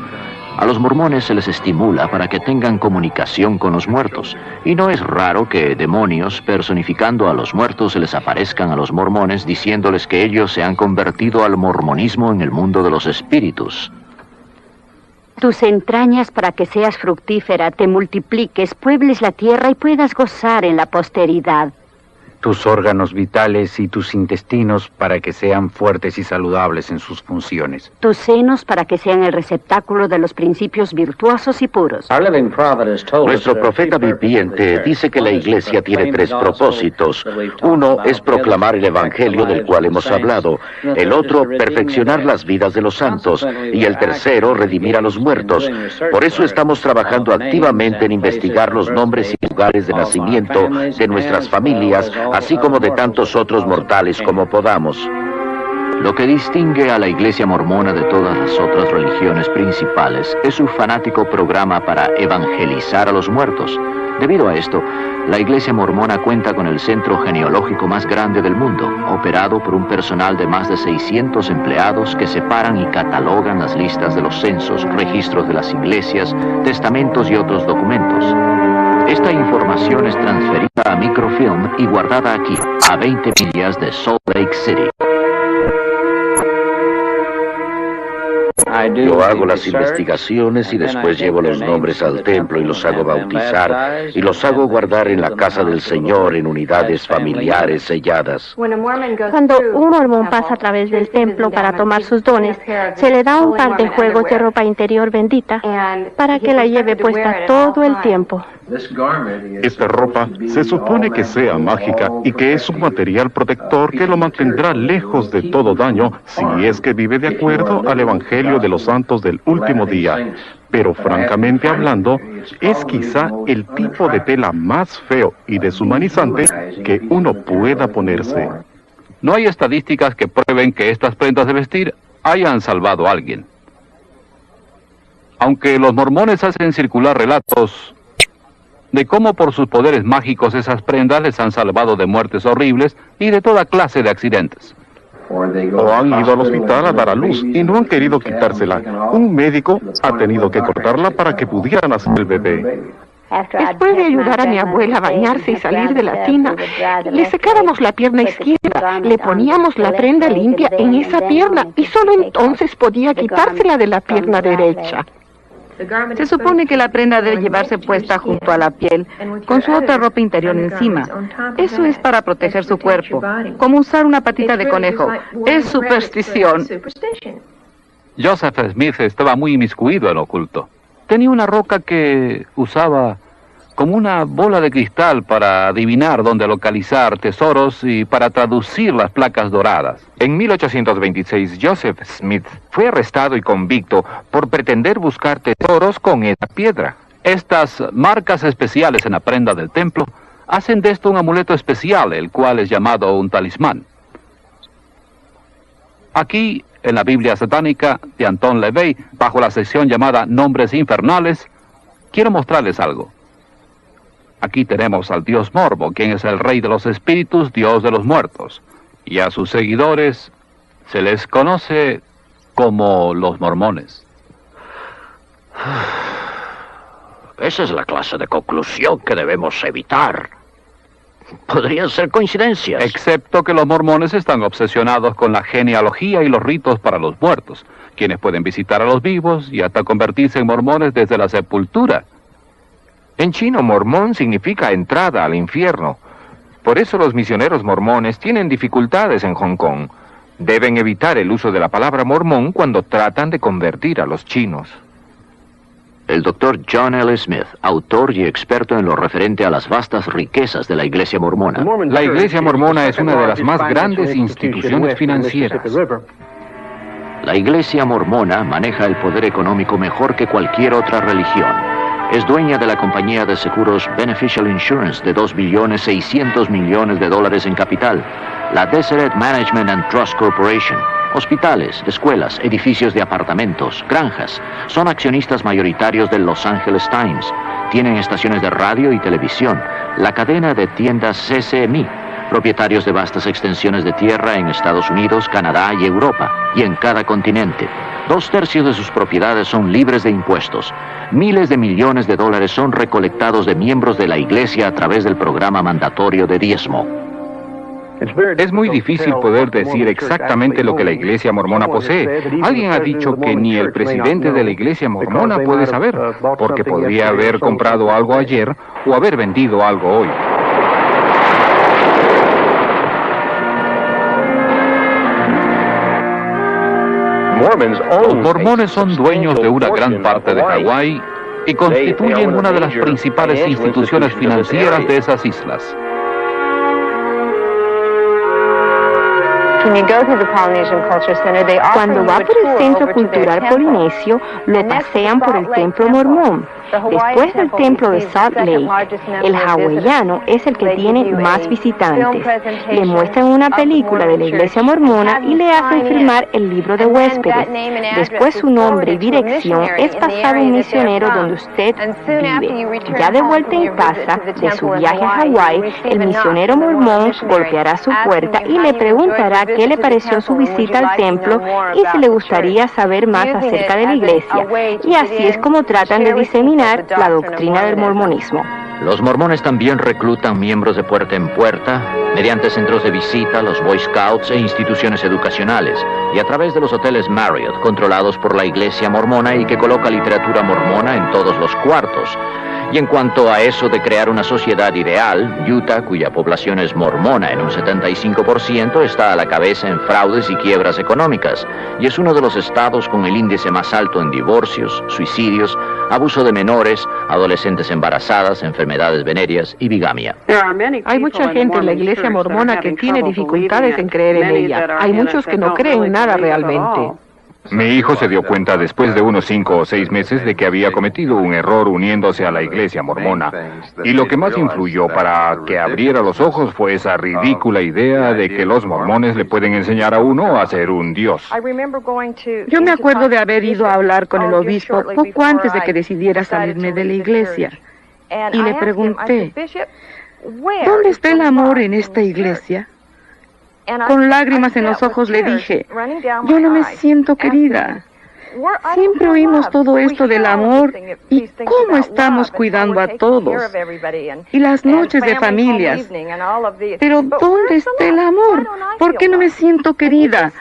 A los mormones se les estimula para que tengan comunicación con los muertos, y no es raro que demonios personificando a los muertos se les aparezcan a los mormones diciéndoles que ellos se han convertido al mormonismo en el mundo de los espíritus. Tus entrañas para que seas fructífera, te multipliques, puebles la tierra y puedas gozar en la posteridad. Tus órganos vitales y tus intestinos para que sean fuertes y saludables en sus funciones. Tus senos para que sean el receptáculo de los principios virtuosos y puros. Nuestro profeta viviente dice que la Iglesia tiene 3 propósitos. Uno es proclamar el Evangelio del cual hemos hablado. El otro, perfeccionar las vidas de los santos. Y el tercero, redimir a los muertos. Por eso estamos trabajando activamente en investigar los nombres y lugares de nacimiento de nuestras familias, así como de tantos otros mortales como podamos. Lo que distingue a la Iglesia mormona de todas las otras religiones principales es su fanático programa para evangelizar a los muertos. Debido a esto, la Iglesia mormona cuenta con el centro genealógico más grande del mundo, operado por un personal de más de 600 empleados que separan y catalogan las listas de los censos, registros de las iglesias, testamentos y otros documentos. Esta información es transferida a microfilm y guardada aquí, a 20 millas de Salt Lake City. Yo hago las investigaciones y después llevo los nombres al templo y los hago bautizar y los hago guardar en la casa del Señor en unidades familiares selladas. Cuando un mormón pasa a través del templo para tomar sus dones, se le da un par de juegos de ropa interior bendita para que la lleve puesta todo el tiempo. Esta ropa se supone que sea mágica y que es un material protector que lo mantendrá lejos de todo daño si es que vive de acuerdo al Evangelio de los santos del último día. Pero francamente hablando, es quizá el tipo de tela más feo y deshumanizante que uno pueda ponerse. No hay estadísticas que prueben que estas prendas de vestir hayan salvado a alguien. Aunque los mormones hacen circular relatos de cómo por sus poderes mágicos esas prendas les han salvado de muertes horribles y de toda clase de accidentes. O han ido al hospital a dar a luz y no han querido quitársela. Un médico ha tenido que cortarla para que pudiera nacer el bebé. Después de ayudar a mi abuela a bañarse y salir de la tina, le secábamos la pierna izquierda, le poníamos la prenda limpia en esa pierna y solo entonces podía quitársela de la pierna derecha. Se supone que la prenda debe llevarse puesta junto a la piel, con su otra ropa interior encima. Eso es para proteger su cuerpo, como usar una patita de conejo. Es superstición. Joseph Smith estaba muy inmiscuido en lo oculto. Tenía una roca que usaba como una bola de cristal para adivinar dónde localizar tesoros y para traducir las placas doradas. En 1826, Joseph Smith fue arrestado y convicto por pretender buscar tesoros con esa piedra. Estas marcas especiales en la prenda del templo hacen de esto un amuleto especial, el cual es llamado un talismán. Aquí, en la Biblia satánica de Anton LaVey, bajo la sección llamada Nombres Infernales, quiero mostrarles algo. Aquí tenemos al dios Morbo, quien es el rey de los espíritus, dios de los muertos. Y a sus seguidores se les conoce como los mormones. Esa es la clase de conclusión que debemos evitar. Podrían ser coincidencias. Excepto que los mormones están obsesionados con la genealogía y los ritos para los muertos, quienes pueden visitar a los vivos y hasta convertirse en mormones desde la sepultura. En chino, mormón significa entrada al infierno. Por eso los misioneros mormones tienen dificultades en Hong Kong. Deben evitar el uso de la palabra mormón cuando tratan de convertir a los chinos. El doctor John L. Smith, autor y experto en lo referente a las vastas riquezas de la Iglesia Mormona. La Iglesia Mormona es una de las más grandes instituciones financieras. La Iglesia Mormona maneja el poder económico mejor que cualquier otra religión. Es dueña de la compañía de seguros Beneficial Insurance de $2.600.000.000 en capital, la Deseret Management and Trust Corporation, hospitales, escuelas, edificios de apartamentos, granjas. Son accionistas mayoritarios del Los Angeles Times. Tienen estaciones de radio y televisión, la cadena de tiendas CCMI, propietarios de vastas extensiones de tierra en Estados Unidos, Canadá y Europa, y en cada continente. 2/3 de sus propiedades son libres de impuestos. Miles de millones de dólares son recolectados de miembros de la Iglesia a través del programa mandatorio de diezmo. Es muy difícil poder decir exactamente lo que la Iglesia Mormona posee. Alguien ha dicho que ni el presidente de la Iglesia Mormona puede saber, porque podría haber comprado algo ayer o haber vendido algo hoy. Los mormones son dueños de una gran parte de Hawái y constituyen una de las principales instituciones financieras de esas islas. Cuando va por el Centro Cultural Polinesio, lo pasean por el Templo Mormón. Después del Templo de Salt Lake, el hawaiano es el que tiene más visitantes. Le muestran una película de la Iglesia Mormona y le hacen firmar el libro de huéspedes. Después su nombre y dirección es pasado a un misionero donde usted vive. Ya de vuelta en casa de su viaje a Hawái, el misionero mormón golpeará su puerta y le preguntará qué le pareció su visita al templo y si le gustaría saber más acerca de la iglesia. Y así es como tratan de diseminar la doctrina del mormonismo. Los mormones también reclutan miembros de puerta en puerta, mediante centros de visita, los Boy Scouts e instituciones educacionales, y a través de los hoteles Marriott, controlados por la Iglesia Mormona y que coloca literatura mormona en todos los cuartos. Y en cuanto a eso de crear una sociedad ideal, Utah, cuya población es mormona en un 75%, está a la cabeza en fraudes y quiebras económicas, y es uno de los estados con el índice más alto en divorcios, suicidios, abuso de menores, adolescentes embarazadas, enfermedades venéreas y bigamia. Hay mucha gente en la Iglesia Mormona que tiene dificultades en creer en ella. Hay muchos que no creen en nada realmente. Mi hijo se dio cuenta después de unos 5 o 6 meses de que había cometido un error uniéndose a la Iglesia Mormona. Y lo que más influyó para que abriera los ojos fue esa ridícula idea de que los mormones le pueden enseñar a uno a ser un dios. Yo me acuerdo de haber ido a hablar con el obispo poco antes de que decidiera salirme de la iglesia. Y le pregunté, ¿dónde está el amor en esta iglesia? Con lágrimas en los ojos le dije, yo no me siento querida. Siempre oímos todo esto del amor y cómo estamos cuidando a todos. Y las noches de familias. Pero ¿dónde está el amor? ¿Por qué no me siento querida?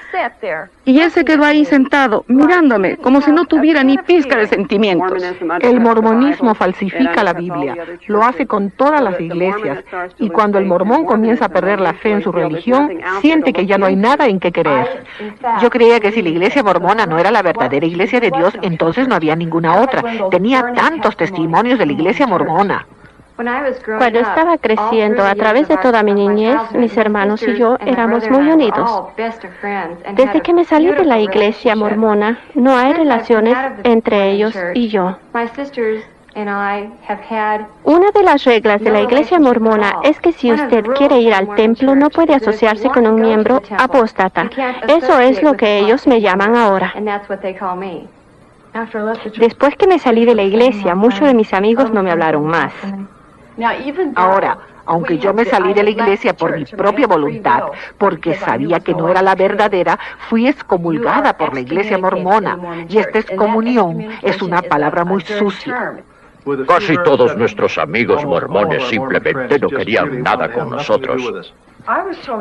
Y él se quedó ahí sentado, mirándome, como si no tuviera ni pizca de sentimientos. El mormonismo falsifica la Biblia, lo hace con todas las iglesias, y cuando el mormón comienza a perder la fe en su religión, siente que ya no hay nada en qué creer. Yo creía que si la iglesia mormona no era la verdadera iglesia de Dios, entonces no había ninguna otra. Tenía tantos testimonios de la iglesia mormona. Cuando estaba creciendo, a través de toda mi niñez, mis hermanos y yo éramos muy unidos. Desde que me salí de la iglesia mormona, no hay relaciones entre ellos y yo. Una de las reglas de la iglesia mormona es que si usted quiere ir al templo, no puede asociarse con un miembro apóstata. Eso es lo que ellos me llaman ahora. Después que me salí de la iglesia, muchos de mis amigos no me hablaron más. Ahora, aunque yo me salí de la iglesia por mi propia voluntad, porque sabía que no era la verdadera, fui excomulgada por la iglesia mormona. Y esta excomunión es una palabra muy sucia. Casi todos nuestros amigos mormones simplemente no querían nada con nosotros.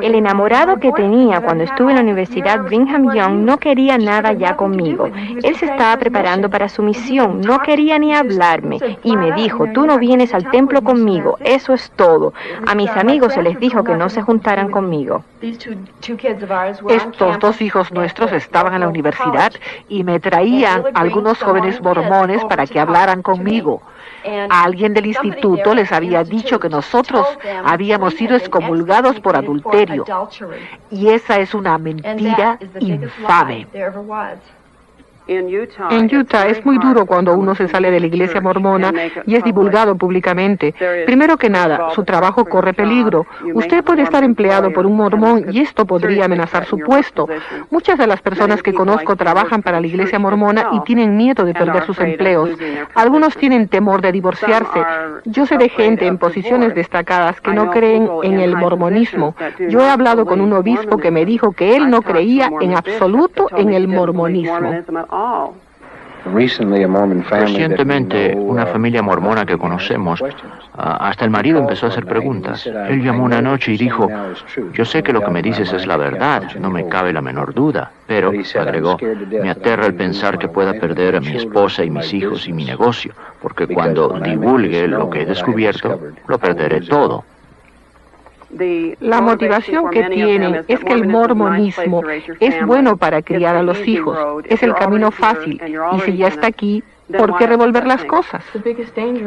El enamorado que tenía cuando estuve en la Universidad Brigham Young no quería nada ya conmigo. Él se estaba preparando para su misión, no quería ni hablarme y me dijo, tú no vienes al templo conmigo, eso es todo. A mis amigos se les dijo que no se juntaran conmigo. Estos dos hijos nuestros estaban en la universidad y me traían algunos jóvenes mormones para que hablaran conmigo. Alguien del instituto les había dicho que nosotros habíamos sido excomulgados por adulterio. Y esa es una mentira infame. En Utah es muy duro cuando uno se sale de la iglesia mormona y es divulgado públicamente. Primero que nada, su trabajo corre peligro. Usted puede estar empleado por un mormón y esto podría amenazar su puesto. Muchas de las personas que conozco trabajan para la iglesia mormona y tienen miedo de perder sus empleos. Algunos tienen temor de divorciarse. Yo sé de gente en posiciones destacadas que no creen en el mormonismo. Yo he hablado con un obispo que me dijo que él no creía en absoluto en el mormonismo. Recientemente, una familia mormona que conocemos, hasta el marido empezó a hacer preguntas. Él llamó una noche y dijo, yo sé que lo que me dices es la verdad, no me cabe la menor duda, pero, agregó, me aterra el pensar que pueda perder a mi esposa y mis hijos y mi negocio, porque cuando divulgue lo que he descubierto, lo perderé todo. La motivación que tienen es que el mormonismo es bueno para criar a los hijos, es el camino fácil, y si ya está aquí, ¿por qué revolver las cosas?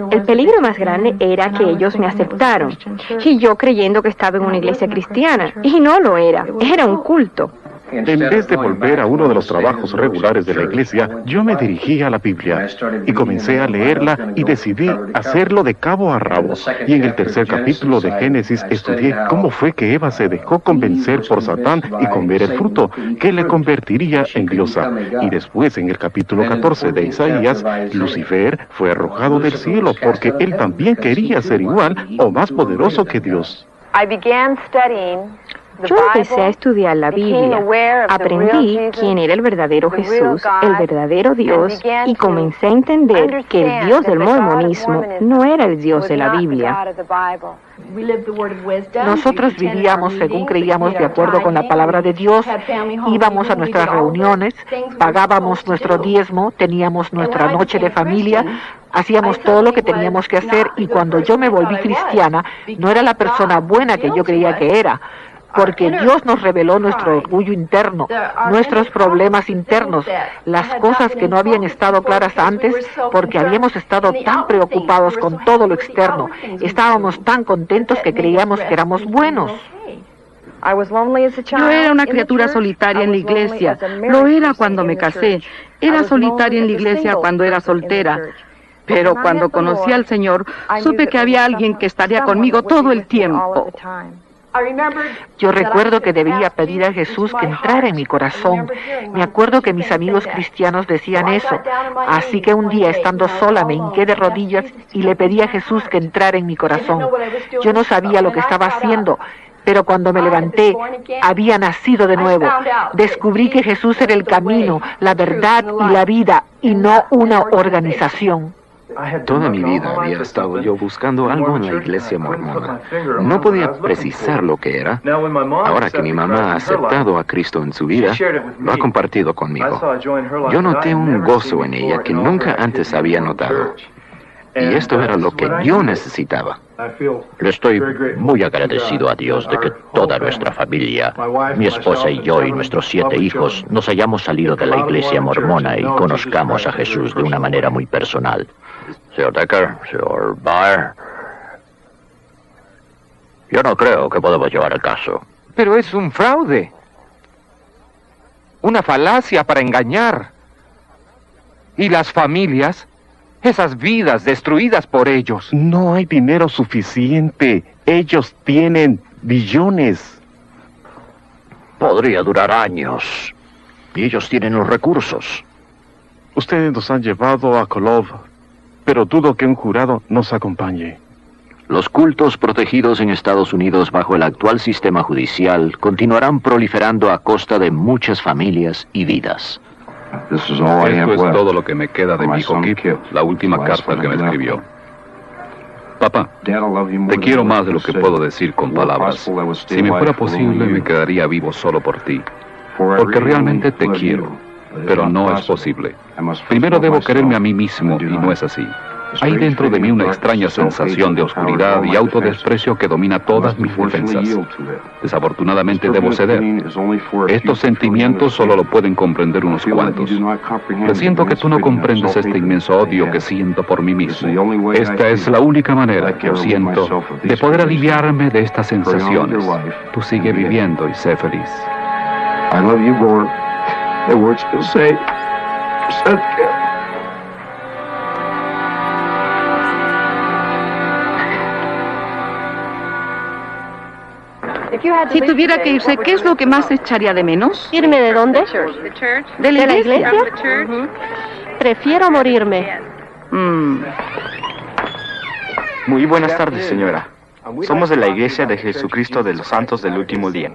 El peligro más grande era que ellos me aceptaron, y yo creyendo que estaba en una iglesia cristiana, y no lo era, era un culto. En vez de volver a uno de los trabajos regulares de la iglesia, yo me dirigí a la Biblia y comencé a leerla y decidí hacerlo de cabo a rabo. Y en el tercer capítulo de Génesis estudié cómo fue que Eva se dejó convencer por Satán y comer el fruto, que le convertiría en diosa. Y después en el capítulo 14 de Isaías, Lucifer fue arrojado del cielo porque él también quería ser igual o más poderoso que Dios. Yo empecé a estudiar la Biblia, aprendí quién era el verdadero Jesús, el verdadero Dios, y comencé a entender que el Dios del mormonismo no era el Dios de la Biblia. Nosotros vivíamos según creíamos de acuerdo con la palabra de Dios, íbamos a nuestras reuniones, pagábamos nuestro diezmo, teníamos nuestra noche de familia, hacíamos todo lo que teníamos que hacer y cuando yo me volví cristiana, no era la persona buena que yo creía que era. Porque Dios nos reveló nuestro orgullo interno, nuestros problemas internos, las cosas que no habían estado claras antes porque habíamos estado tan preocupados con todo lo externo. Estábamos tan contentos que creíamos que éramos buenos. Yo era una criatura solitaria en la iglesia. Lo era cuando me casé. Era solitaria en la iglesia cuando era soltera. Pero cuando conocí al Señor, supe que había alguien que estaría conmigo todo el tiempo. Yo recuerdo que debía pedir a Jesús que entrara en mi corazón. Me acuerdo que mis amigos cristianos decían eso. Así que un día, estando sola, me hinqué de rodillas y le pedí a Jesús que entrara en mi corazón. Yo no sabía lo que estaba haciendo, pero cuando me levanté, había nacido de nuevo. Descubrí que Jesús era el camino, la verdad y la vida, y no una organización. Toda mi vida había estado yo buscando algo en la iglesia mormona. No podía precisar lo que era. Ahora que mi mamá ha aceptado a Cristo en su vida, lo ha compartido conmigo. Yo noté un gozo en ella que nunca antes había notado. Y esto era lo que yo necesitaba. Le estoy muy agradecido a Dios de que toda nuestra familia, mi esposa y yo y nuestros 7 hijos, nos hayamos salido de la iglesia mormona y conozcamos a Jesús de una manera muy personal. Señor Decker, señor Baer, yo no creo que podamos llevar el caso. Pero es un fraude. Una falacia para engañar. Y las familias, esas vidas destruidas por ellos. No hay dinero suficiente. Ellos tienen billones. Podría durar años. Y ellos tienen los recursos. Ustedes nos han llevado a Kolob, pero dudo que un jurado nos acompañe. Los cultos protegidos en Estados Unidos bajo el actual sistema judicial continuarán proliferando a costa de muchas familias y vidas. Esto es todo lo que me queda de mi hijo Kip, la última carta que me escribió. Papá, te quiero más de lo que puedo decir con palabras. Si me fuera posible, me quedaría vivo solo por ti. Porque realmente te quiero, pero no es posible. Primero debo quererme a mí mismo y no es así. Hay dentro de mí una extraña sensación de oscuridad y autodesprecio que domina todas mis defensas. Desafortunadamente debo ceder. Estos sentimientos solo lo pueden comprender unos cuantos. Presiento que tú no comprendes este inmenso odio que siento por mí mismo. Esta es la única manera, lo siento, de poder aliviarme de estas sensaciones. Tú sigue viviendo y sé feliz. I love you more than words can say. Si tuviera que irse, ¿qué es lo que más echaría de menos? ¿Irme de dónde? ¿De la iglesia? Prefiero morirme. Muy buenas tardes, señora. Somos de la Iglesia de Jesucristo de los Santos del Último Día.